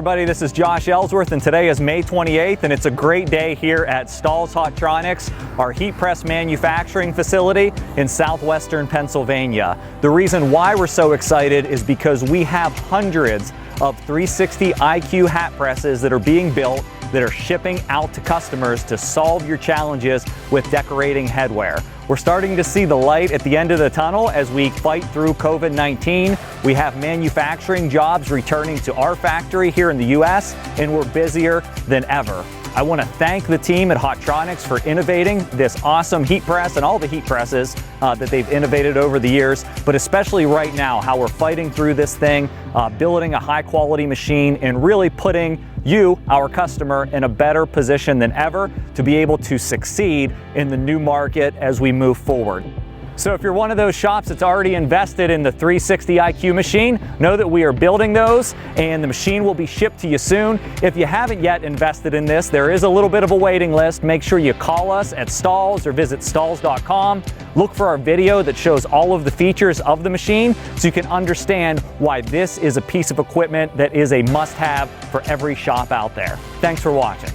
everybody, this is Josh Ellsworth, and today is May 28th, and it's a great day here at Stahls Hotronix, our heat press manufacturing facility in southwestern Pennsylvania. The reason why we're so excited is because we have hundreds of 360 IQ hat presses that are being built that are shipping out to customers to solve your challenges with decorating headwear. We're starting to see the light at the end of the tunnel as we fight through COVID-19. We have manufacturing jobs returning to our factory here in the US, and we're busier than ever. I want to thank the team at Hotronix for innovating this awesome heat press and all the heat presses that they've innovated over the years, but especially right now, how we're fighting through this thing, building a high quality machine and really putting you, our customer, in a better position than ever to be able to succeed in the new market as we move forward. So if you're one of those shops that's already invested in the 360 IQ machine, know that we are building those and the machine will be shipped to you soon. If you haven't yet invested in this, there is a little bit of a waiting list. Make sure you call us at Stahls or visit stahls.com. Look for our video that shows all of the features of the machine so you can understand why this is a piece of equipment that is a must-have for every shop out there. Thanks for watching.